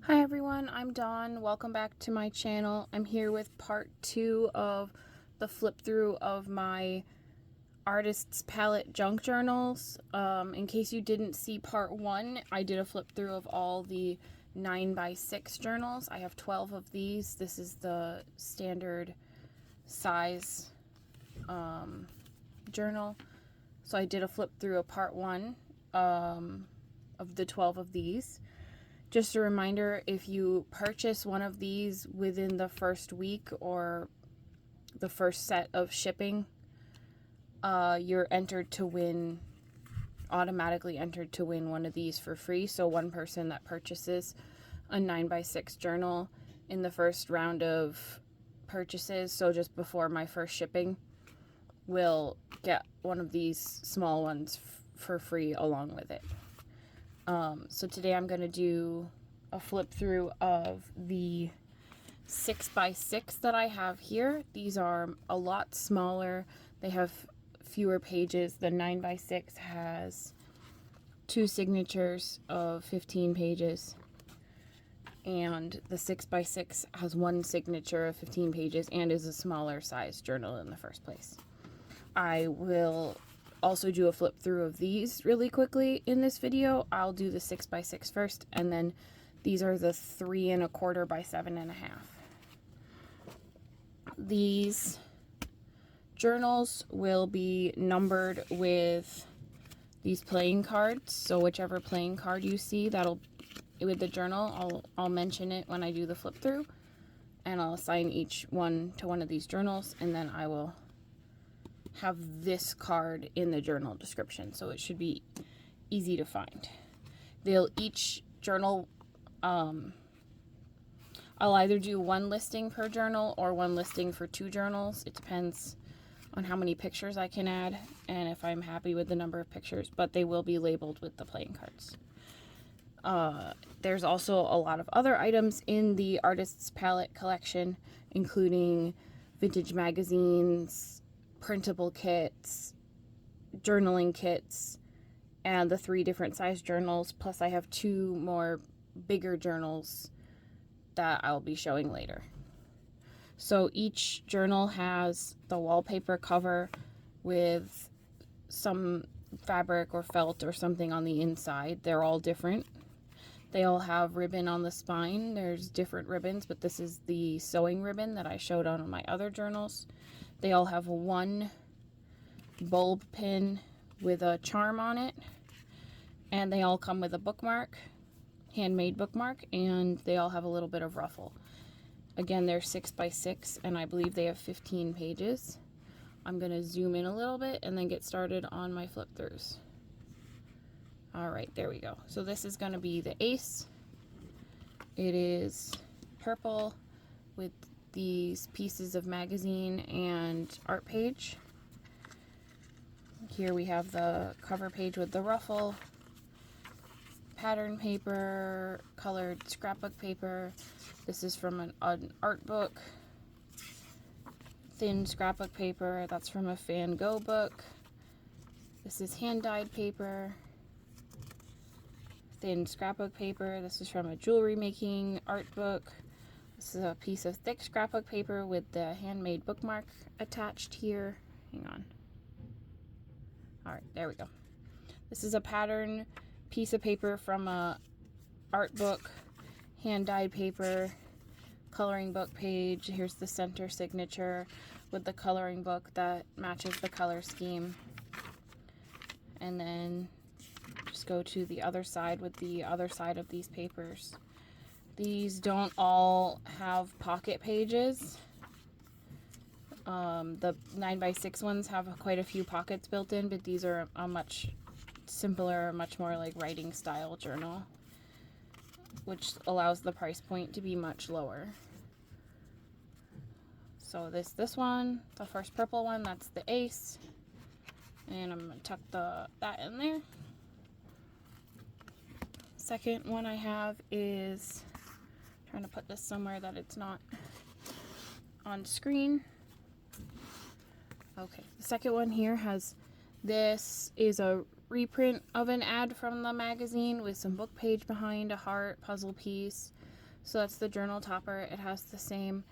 Hi everyone, I'm Dawn. Welcome back to my channel. I'm here with part 2 of the flip through of my Artists Palette junk journals. In case you didn't see part 1, I did a flip through of all the 9x6 journals. I have 12 of these. This is the standard size journal. So I did a flip through of part 1 of the 12 of these. Just a reminder, if you purchase one of these within the first week or the first set of shipping, you're automatically entered to win one of these for free. So one person that purchases a 9x6 journal in the first round of purchases, so just before my first shipping, will get one of these small ones for free along with it. So today I'm going to do a flip through of the 6x6 that I have here. These are a lot smaller. They have fewer pages. The 9x6 has 2 signatures of 15 pages. And the 6x6 has 1 signature of 15 pages and is a smaller size journal in the first place. I will also do a flip through of these really quickly in this video. I'll do the 6x6 first, and then these are the 3 1/4 by 7 1/2. These journals will be numbered with these playing cards, so whichever playing card you see that'll with the journal, I'll mention it when I do the flip through, and I'll assign each one to one of these journals, and then I will have this card in the journal description, so it should be easy to find. Each journal, I'll either do 1 listing per journal or 1 listing for 2 journals. It depends on how many pictures I can add and if I'm happy with the number of pictures, but they will be labeled with the playing cards. There's also a lot of other items in the Artists Palette Collection, including vintage magazines, printable kits, journaling kits, and the 3 different size journals, plus I have 2 more bigger journals that I'll be showing later. So each journal has the wallpaper cover with some fabric or felt or something on the inside. They're all different. They all have ribbon on the spine. There's different ribbons, but this is the sewing ribbon that I showed on my other journals. They all have 1 bulb pin with a charm on it, and they all come with a bookmark, handmade bookmark, and they all have a little bit of ruffle. Again, they're 6x6, and I believe they have 15 pages. I'm going to zoom in a little bit and then get started on my flip throughs. Alright, there we go. So this is going to be the ace. It is purple with these pieces of magazine and art page. Here we have the cover page with the ruffle, pattern paper, colored scrapbook paper. This is from an art book. Thin scrapbook paper, that's from a Van Gogh book. This is hand-dyed paper. Thin scrapbook paper, this is from a jewelry making art book. This is a piece of thick scrapbook paper with the handmade bookmark attached here. Hang on. Alright, there we go. This is a pattern piece of paper from a art book, hand-dyed paper, coloring book page. Here's the center signature with the coloring book that matches the color scheme. And then just go to the other side with the other side of these papers. These don't all have pocket pages. The 9x6 ones have quite a few pockets built in, but these are a much simpler, much more like writing style journal, which allows the price point to be much lower. So this one, the first purple one, that's the ace. And I'm going to tuck that in there. Second one I have is, trying to put this somewhere that it's not on screen. Okay, the second one here this is a reprint of an ad from the magazine with some book page behind, a heart, puzzle piece, So that's the journal topper. It has the same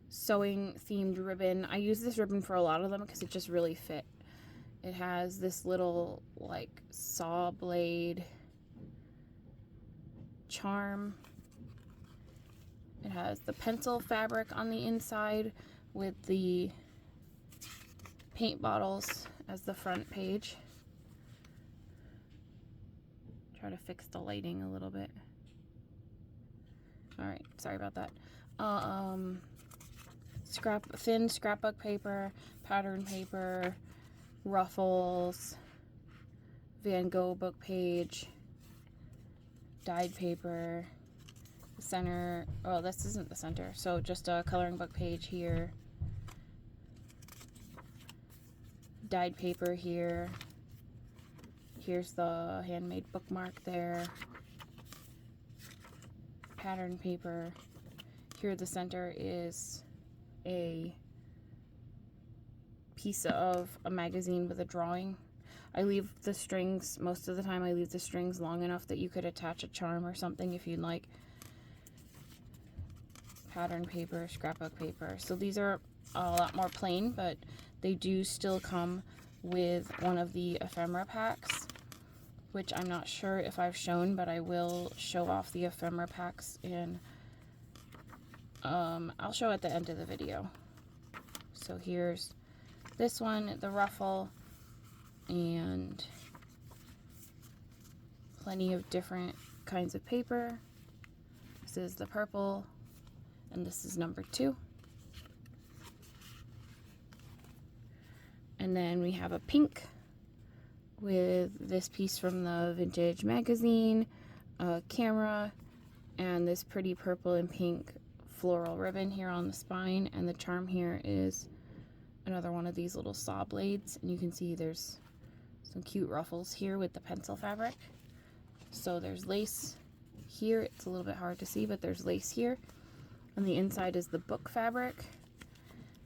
sewing themed ribbon. I use this ribbon for a lot of them because it just really fit. It has this little like saw blade charm. It has the pencil fabric on the inside with the paint bottles as the front page. Try to fix the lighting a little bit. All right, sorry about that. Thin scrapbook paper, pattern paper, ruffles, Van Gogh book page, dyed paper, the center. Oh, this isn't the center, so just a coloring book page here, dyed paper here. Here's the handmade bookmark there. Pattern paper. Here the center is a piece of a magazine with a drawing. I leave the strings, most of the time I leave the strings long enough that you could attach a charm or something if you'd like. Pattern paper, scrapbook paper. So these are a lot more plain, but they do still come with one of the ephemera packs, which I'm not sure if I've shown, but I will show off the ephemera packs in, I'll show at the end of the video. So here's this one, the ruffle, and plenty of different kinds of paper. This is the purple, and this is number 2. And then we have a pink with this piece from the vintage magazine, a camera, and this pretty purple and pink floral ribbon here on the spine, and the charm here is another one of these little saw blades, and you can see there's some cute ruffles here with the pencil fabric. So there's lace here, it's a little bit hard to see, but there's lace here. On the inside is the book fabric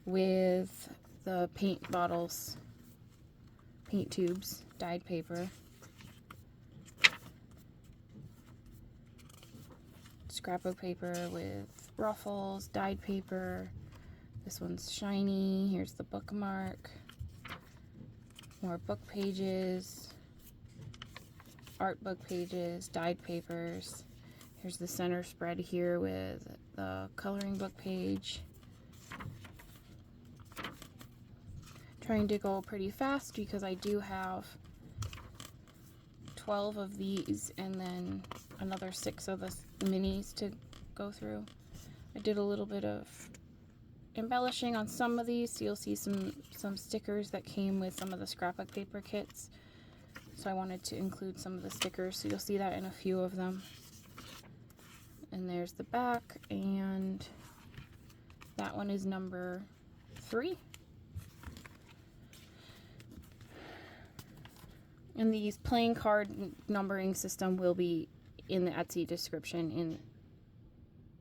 with the paint bottles, paint tubes, dyed paper, scrapbook paper with ruffles, dyed paper. This one's shiny. Here's the bookmark, more book pages, art book pages, dyed papers. Here's the center spread here with the coloring book page. Trying to go pretty fast because I do have 12 of these and then another 6 of the minis to go through. I did a little bit of embellishing on some of these, so you'll see some stickers that came with some of the scrapbook paper kits. So I wanted to include some of the stickers, so you'll see that in a few of them. And there's the back, and that one is number 3. And these playing card numbering system will be in the Etsy description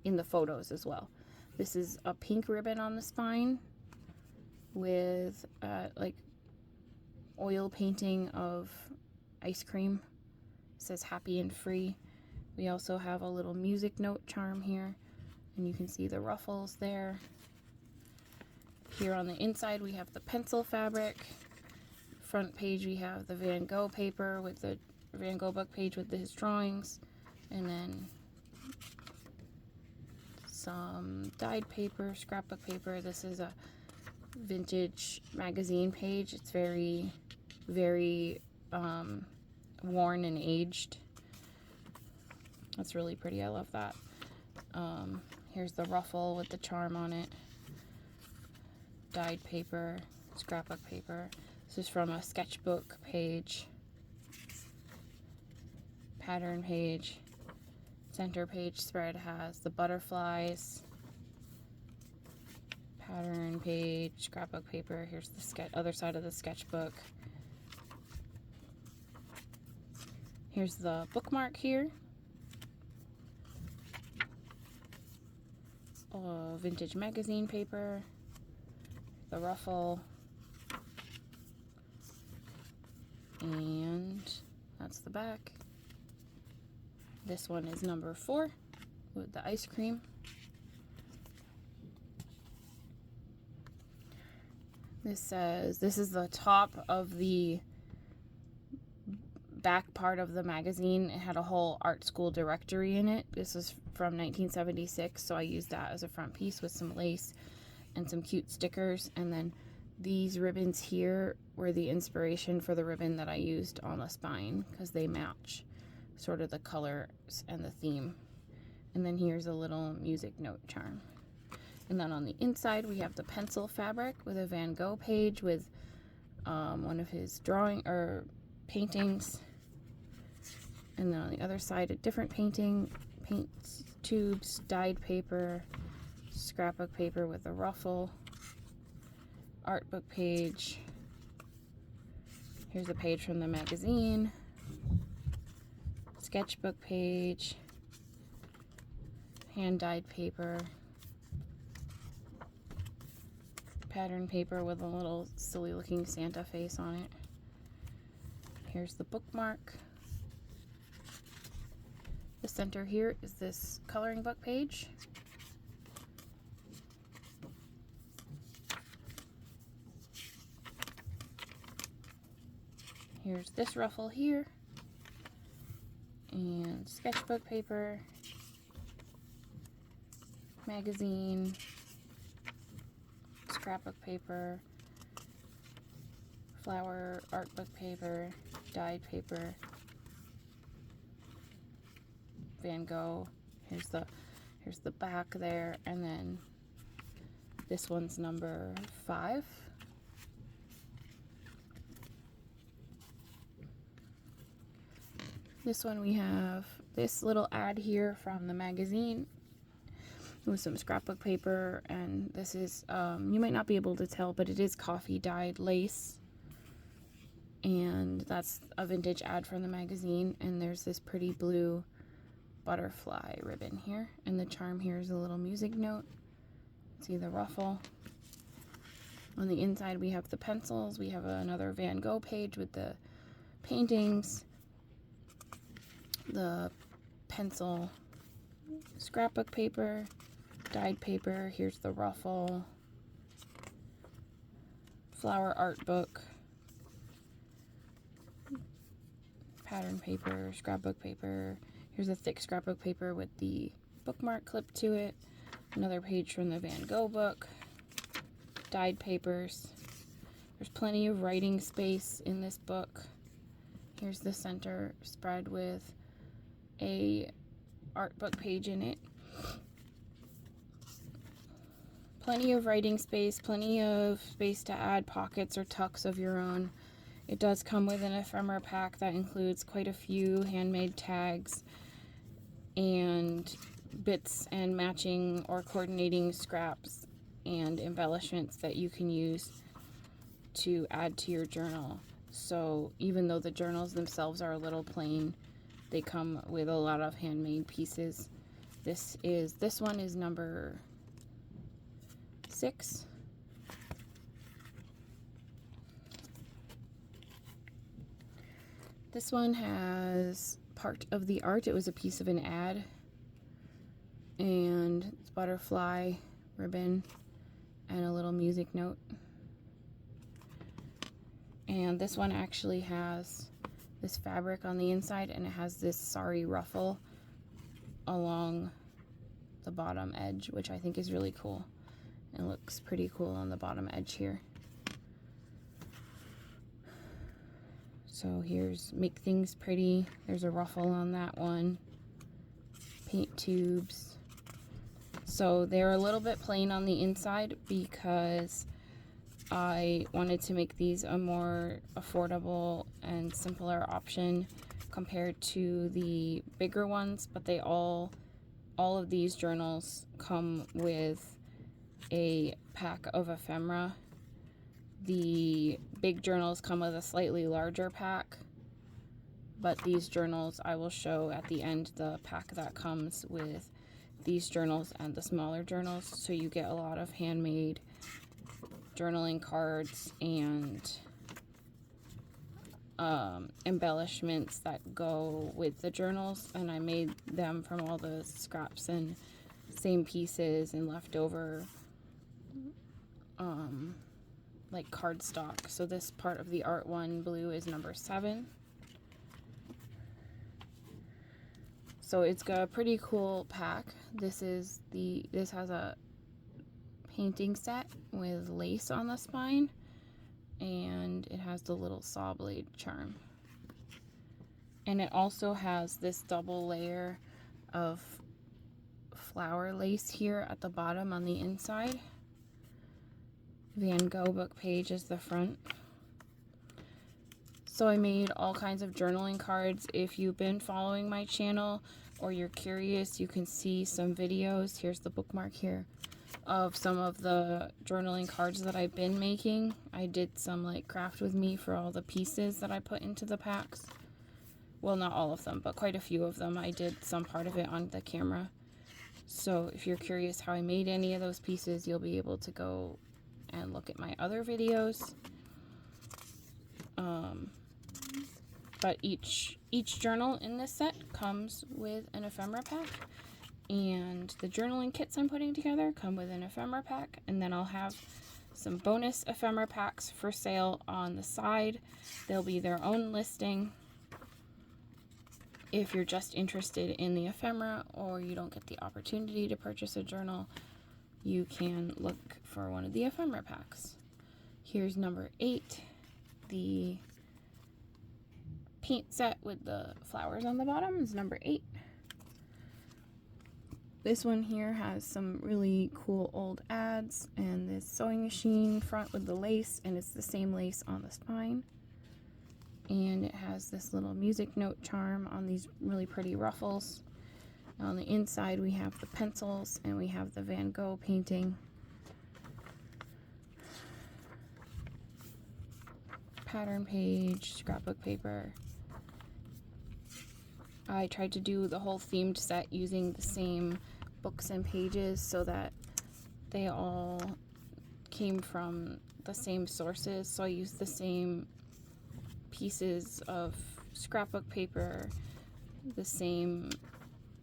in the photos as well. This is a pink ribbon on the spine with like oil painting of ice cream. It says happy and free. We also have a little music note charm here, and you can see the ruffles there. Here on the inside we have the pencil fabric. Front page we have the Van Gogh paper with the Van Gogh book page with his drawings, and then some dyed paper, scrapbook paper. This is a vintage magazine page. It's very, very worn and aged. That's really pretty. I love that. Here's the ruffle with the charm on it. Dyed paper, scrapbook paper. This is from a sketchbook page. Pattern page. Center page spread has the butterflies. Pattern page, scrapbook paper. Here's the other side of the sketchbook. Here's the bookmark here. Vintage magazine paper. The ruffle. And that's the back. This one is number 4 with the ice cream. This says, this is the top of the back part of the magazine. It had a whole art school directory in it. This was from 1976, so I used that as a front piece with some lace and some cute stickers. And then these ribbons here were the inspiration for the ribbon that I used on the spine, because they match sort of the colors and the theme. And then here's a little music note charm. And then on the inside we have the pencil fabric with a Van Gogh page with one of his drawing or paintings. And then on the other side, a different painting, paint tubes, dyed paper, scrapbook paper with a ruffle, art book page. Here's a page from the magazine, sketchbook page, hand dyed paper, pattern paper with a little silly looking Santa face on it. Here's the bookmark. The center here is this coloring book page. Here's this ruffle here, and sketchbook paper, magazine, scrapbook paper, flower art book paper, dyed paper, Van Gogh. Here's the back there, and then this one's number 5. This one we have this little ad here from the magazine with some scrapbook paper, and this is, you might not be able to tell, but it is coffee dyed lace, and that's a vintage ad from the magazine. And there's this pretty blue butterfly ribbon here, and the charm here is a little music note. See the ruffle. On the inside we have the pencils. We have another Van Gogh page with the paintings, the pencil scrapbook paper, dyed paper. Here's the ruffle, flower art book, pattern paper, scrapbook paper. Here's a thick scrapbook paper with the bookmark clip to it. Another page from the Van Gogh book, dyed papers. There's plenty of writing space in this book. Here's the center spread with a art book page in it. Plenty of writing space, plenty of space to add pockets or tucks of your own. It does come with an ephemera pack that includes quite a few handmade tags and bits and matching or coordinating scraps and embellishments that you can use to add to your journal. So even though the journals themselves are a little plain, they come with a lot of handmade pieces. This one is number 6. This one has part of the art. It was a piece of an ad, and it's butterfly ribbon and a little music note. And this one actually has this fabric on the inside, and it has this sari ruffle along the bottom edge, which I think is really cool. It looks pretty cool on the bottom edge here. So here's Make Things Pretty. There's a ruffle on that one. Paint tubes. So they're a little bit plain on the inside because I wanted to make these a more affordable and simpler option compared to the bigger ones, but they all of these journals come with a pack of ephemera. The big journals come with a slightly larger pack, but these journals I will show at the end the pack that comes with these journals and the smaller journals, so you get a lot of handmade journaling cards and embellishments that go with the journals, and I made them from all the scraps and same pieces and leftover like cardstock. So this part of the Art One blue is number 7. So it's got a pretty cool pack. This has a painting set with lace on the spine, and it has the little saw blade charm. And it also has this double layer of flower lace here at the bottom on the inside. Van Gogh book page is the front. So I made all kinds of journaling cards. If you've been following my channel or you're curious, you can see some videos. Here's the bookmark here of some of the journaling cards that I've been making. I did some like craft with me for all the pieces that I put into the packs. Well, not all of them, but quite a few of them. I did some part of it on the camera. So if you're curious how I made any of those pieces, you'll be able to go and look at my other videos. But each journal in this set comes with an ephemera pack, and the journaling kits I'm putting together come with an ephemera pack, and then I'll have some bonus ephemera packs for sale on the side. They'll be their own listing. If you're just interested in the ephemera or you don't get the opportunity to purchase a journal, you can look for one of the ephemera packs. Here's number 8, the paint set with the flowers on the bottom is number 8. This one here has some really cool old ads and this sewing machine front with the lace, and it's the same lace on the spine. And it has this little music note charm on these really pretty ruffles. On the inside we have the pencils and we have the Van Gogh painting. Pattern page, scrapbook paper. I tried to do the whole themed set using the same books and pages so that they all came from the same sources. So I used the same pieces of scrapbook paper, the same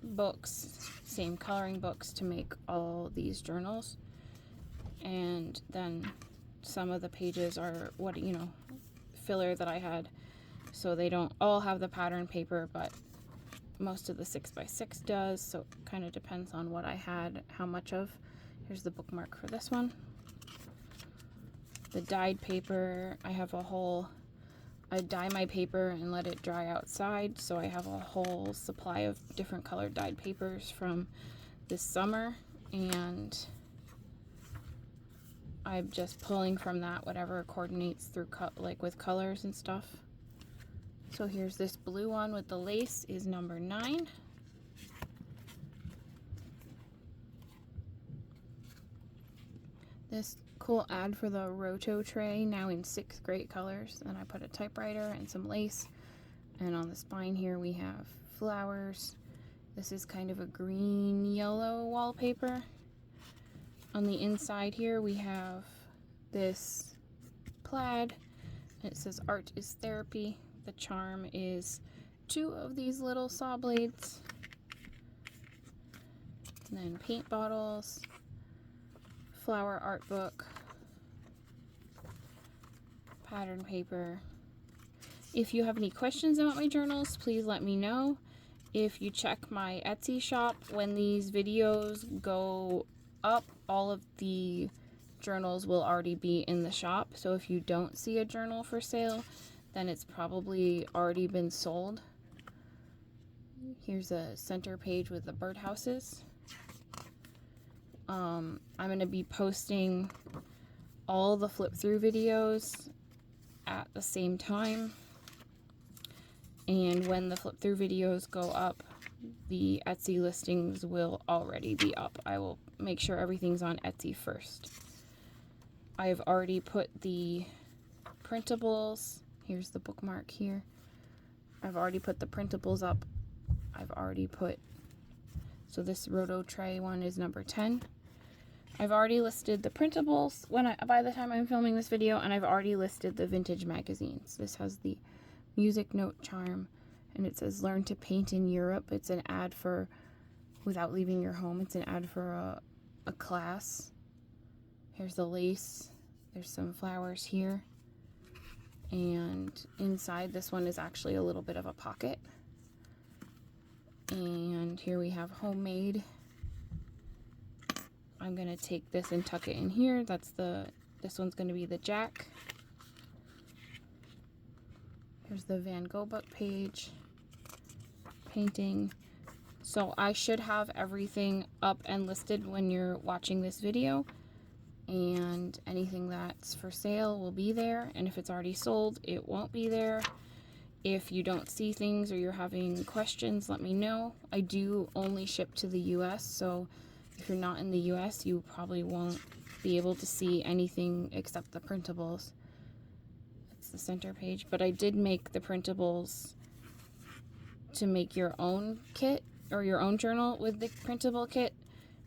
books, same coloring books to make all these journals. And then some of the pages are filler that I had, so they don't all have the pattern paper, but most of the 6x6 does, so it kind of depends on what I had, how much of. Here's the bookmark for this one. The dyed paper, I dye my paper and let it dry outside, so I have a whole supply of different colored dyed papers from this summer, and I'm just pulling from that whatever coordinates through with colors and stuff. So here's this blue one with the lace is number 9. This cool ad for the Roto tray, now in 6 great colors. And I put a typewriter and some lace. And on the spine here we have flowers. This is kind of a green-yellow wallpaper. On the inside here we have this plaid. It says art is therapy. The charm is 2 of these little saw blades. And then paint bottles, flower art book, pattern paper. If you have any questions about my journals, please let me know. If you check my Etsy shop, when these videos go up, all of the journals will already be in the shop. So if you don't see a journal for sale, then it's probably already been sold. Here's a center page with the birdhouses. I'm going to be posting all the flip through videos at the same time. And when the flip through videos go up, the Etsy listings will already be up. I will make sure everything's on Etsy first. I've already put the printables. Here's the bookmark here. I've already put the printables up. So this Roto tray one is number 10. I've already listed the printables by the time I'm filming this video, and I've already listed the vintage magazines. This has the music note charm, and it says learn to paint in Europe. It's an ad for without leaving your home. It's an ad for a class. Here's the lace. There's some flowers here. And inside, this one is actually a little bit of a pocket. And here we have homemade. I'm gonna take this and tuck it in here. This one's gonna be the Jack. Here's the Van Gogh book page. Painting. So I should have everything up and listed when you're watching this video, and anything that's for sale will be there, and if it's already sold, it won't be there. If you don't see things or you're having questions, let me know. I do only ship to the US, so if you're not in the US, you probably won't be able to see anything except the printables. That's the center page, but I did make the printables to make your own kit or your own journal with the printable kit,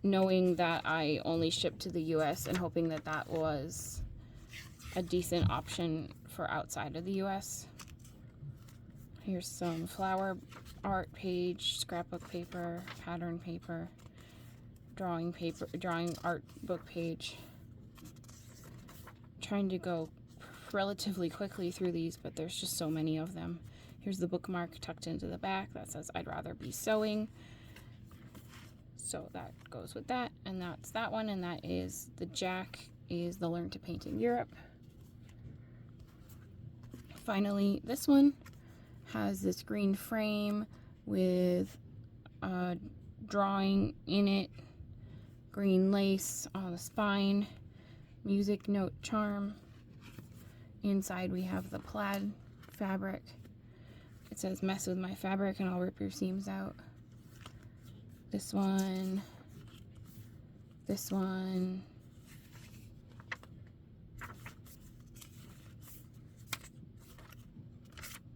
knowing that I only ship to the US and hoping that that was a decent option for outside of the US. Here's some flower art page, scrapbook paper, pattern paper, drawing art book page. I'm trying to go relatively quickly through these, but there's just so many of them. Here's the bookmark tucked into the back that says I'd rather be sewing. So that goes with that, and that's that one, and that is the Jack is the Learn to Paint in Europe. Finally, this one has this green frame with a drawing in it, green lace on the spine, music note charm. Inside we have the plaid fabric. It says mess with my fabric and I'll rip your seams out. This one,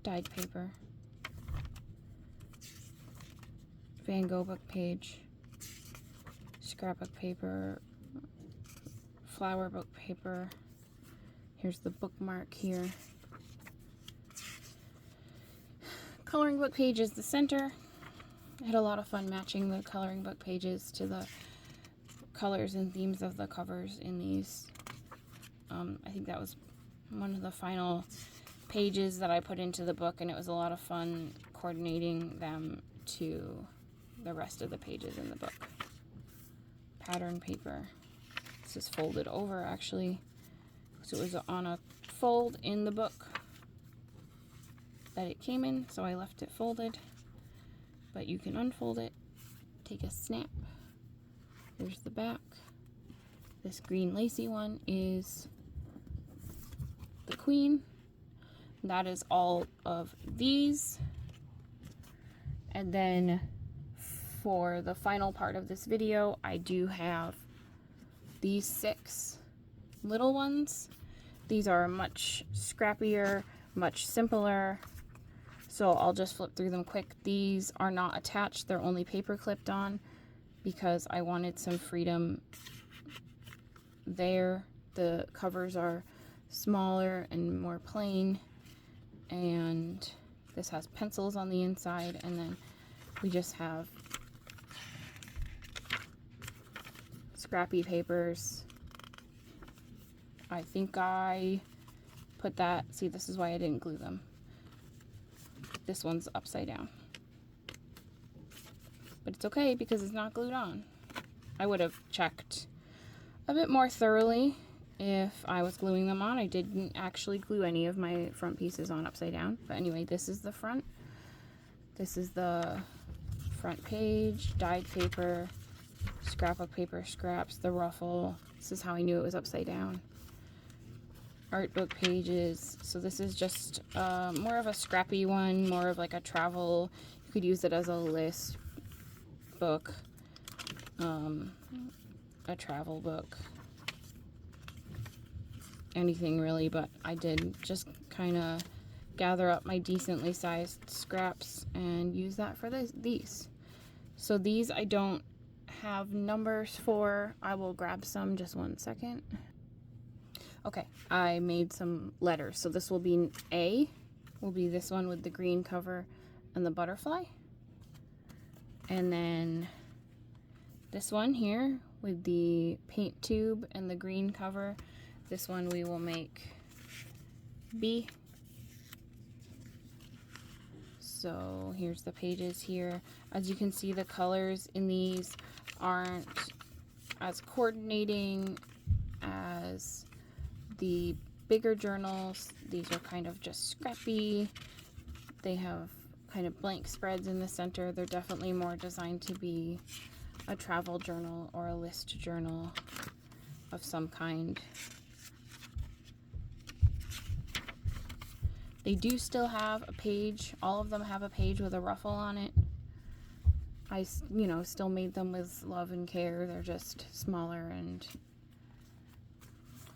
dyed paper, Van Gogh book page, scrapbook paper, flower book paper. Here's the bookmark here. Coloring book page is the center. I had a lot of fun matching the coloring book pages to the colors and themes of the covers in these. I think that was one of the final pages that I put into the book, and it was a lot of fun coordinating them to the rest of the pages in the book. Pattern paper. This is folded over actually, so it was on a fold in the book that it came in, so I left it folded, but you can unfold it, take a snap. Here's the back. This green lacy one is the Queen. That is all of these. And then for the final part of this video, I do have these 6 little ones. These are much scrappier, much simpler, so I'll just flip through them quick. These are not attached, they're only paper clipped on because I wanted some freedom there. The covers are smaller and more plain, and this has pencils on the inside, and then we just have scrappy papers. I think I put that, see, this is why I didn't glue them. This one's upside down. But it's okay because it's not glued on. I would have checked a bit more thoroughly if I was gluing them on. I didn't actually glue any of my front pieces on upside down. But anyway, this is the front. This is the front page, dyed paper, scrapbook paper scraps, the ruffle. This is how I knew it was upside down. Art book pages. So this is just more of a scrappy one, more of like a travel. You could use it as a list book, a travel book, anything really, but I did just kind of gather up my decently sized scraps and use that for these. So these I don't have numbers for. I will grab some, just one second. Okay, I made some letters. So this will be an A, will be this one with the green cover and the butterfly. And then this one here with the paint tube and the green cover, this one we will make B. So here's the pages here. As you can see, the colors in these aren't as coordinating as the bigger journals. These are kind of just scrappy. They have kind of blank spreads in the center. They're definitely more designed to be a travel journal or a list journal of some kind. They do still have a page. All of them have a page with a ruffle on it. I, still made them with love and care. They're just smaller and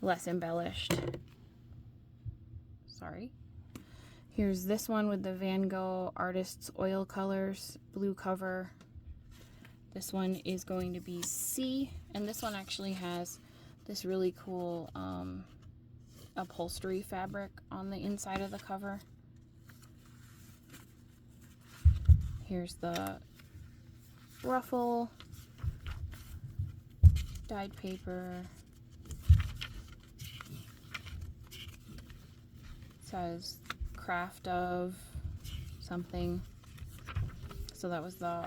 less embellished. Sorry. Here's this one with the Van Gogh Artists Oil Colors blue cover. This one is going to be C, and this one actually has this really cool upholstery fabric on the inside of the cover. Here's the ruffle, dyed paper. It says craft of something. So that was the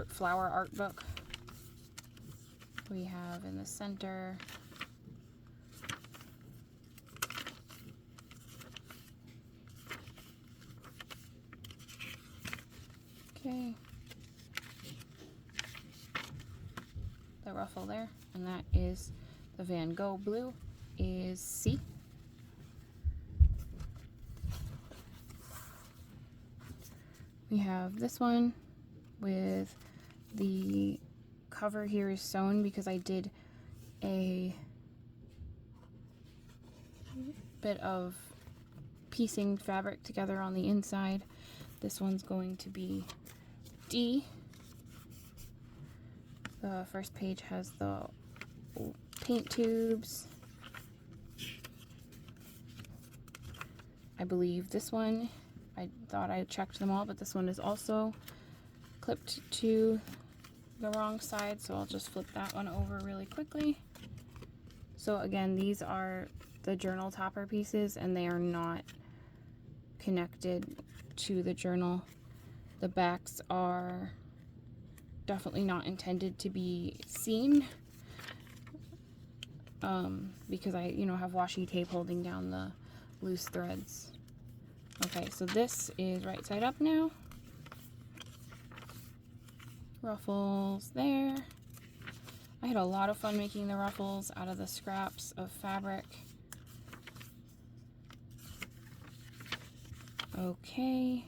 flower art book we have in the center. Okay. The ruffle there, and that is the Van Gogh blue is C. We have this one with the cover here is sewn because I did a bit of piecing fabric together on the inside. This one's going to be D. The first page has the paint tubes. I believe this one, I thought I checked them all, but this one is also clipped to the wrong side, so I'll just flip that one over really quickly. So again, these are the journal topper pieces, and they are not connected to the journal. The backs are definitely not intended to be seen because I have washi tape holding down the loose threads. Okay, so this is right side up now. Ruffles there. I had a lot of fun making the ruffles out of the scraps of fabric. Okay.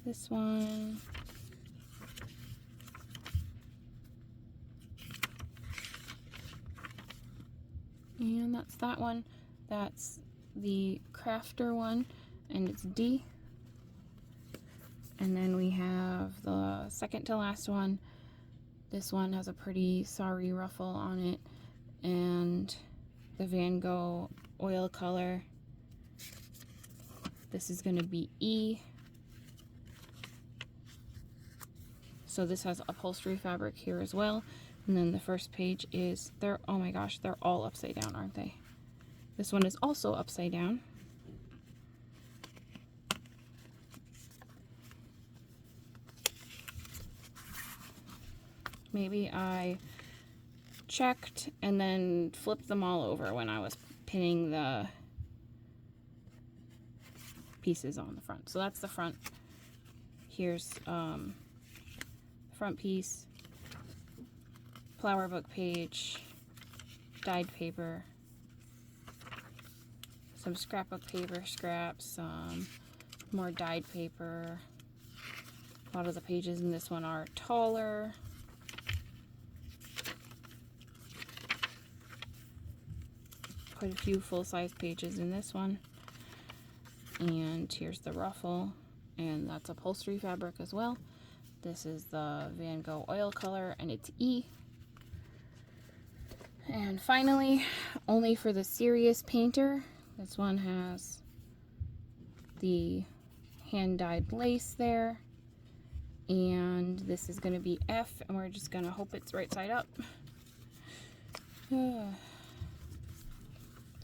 This one. And that's that one. That's the crafter one, and it's D. And then we have the second to last one. This one has a pretty sorry ruffle on it, and the Van Gogh oil color. This is going to be E. So this has upholstery fabric here as well. And then the first page is, oh my gosh, they're all upside down, aren't they? This one is also upside down. Maybe I checked and then flipped them all over when I was pinning the pieces on the front. So that's the front. Here's front piece, flower book page, dyed paper, some scrapbook paper scraps, some more dyed paper. A lot of the pages in this one are taller. Quite a few full-size pages in this one. And here's the ruffle, and that's upholstery fabric as well. This is the Van Gogh oil color, and it's E. And finally, only for the serious painter, This one has the hand-dyed lace there. And this is going to be F, and we're just going to hope it's right side up. The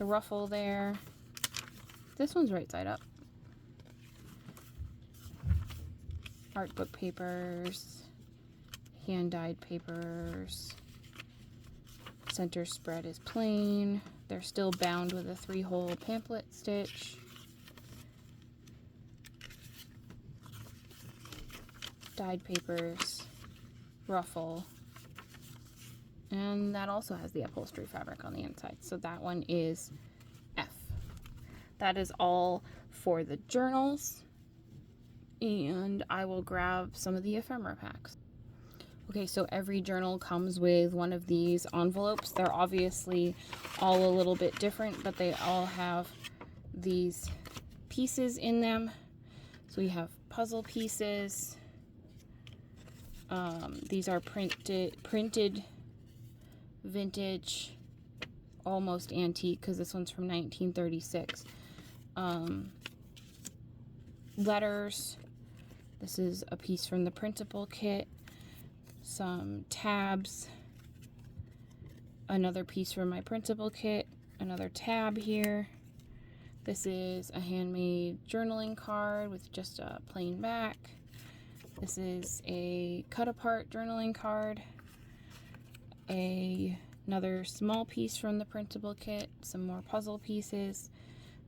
ruffle there. This one's right side up. Art book papers. Hand-dyed papers. Center spread is plain. They're still bound with a 3-hole pamphlet stitch. Dyed papers, ruffle, and that also has the upholstery fabric on the inside. So that one is F. That is all for the journals, and I will grab some of the ephemera packs. Okay, so every journal comes with one of these envelopes. They're obviously all a little bit different, but they all have these pieces in them. So we have puzzle pieces. These are printed vintage, almost antique, because this one's from 1936. Letters. This is a piece from the printable kit. Some tabs. Another piece from my printable kit. Another tab here. This is a handmade journaling card with just a plain back. This is a cut-apart journaling card, another small piece from the printable kit, some more puzzle pieces.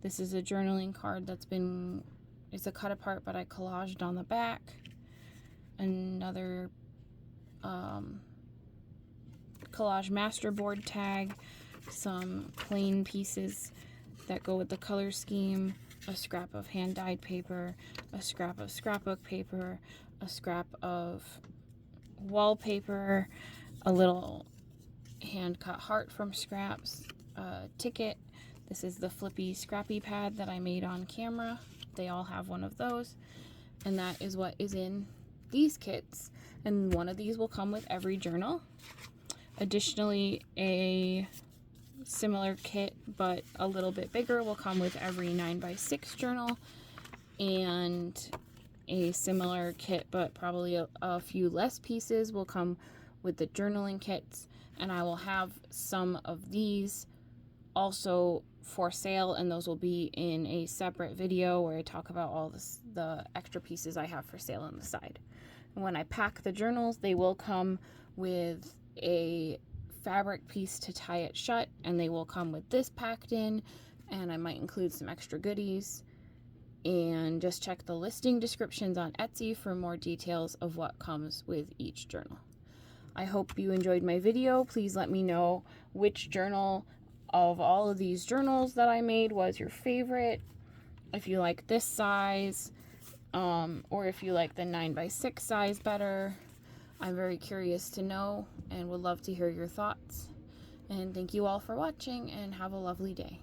This is a journaling card it's a cut-apart, but I collaged on the back. Another collage masterboard tag, some plain pieces that go with the color scheme, a scrap of hand-dyed paper, a scrap of scrapbook paper, a scrap of wallpaper, a little hand-cut heart from scraps, a ticket. This is the flippy scrappy pad that I made on camera. They all have one of those, and that is what is in these kits, and one of these will come with every journal. Additionally, a similar kit but a little bit bigger will come with every 9x6 journal, and a similar kit but probably a few less pieces will come with the journaling kits. And I will have some of these also for sale, and those will be in a separate video where I talk about all the extra pieces I have for sale on the side. And when I pack the journals, they will come with a fabric piece to tie it shut, and they will come with this packed in, and I might include some extra goodies. And just check the listing descriptions on Etsy for more details of what comes with each journal. I hope you enjoyed my video. Please let me know which journal of all of these journals that I made was your favorite. If you like this size, or if you like the 9x6 size better. I'm very curious to know and would love to hear your thoughts. And thank you all for watching, and have a lovely day.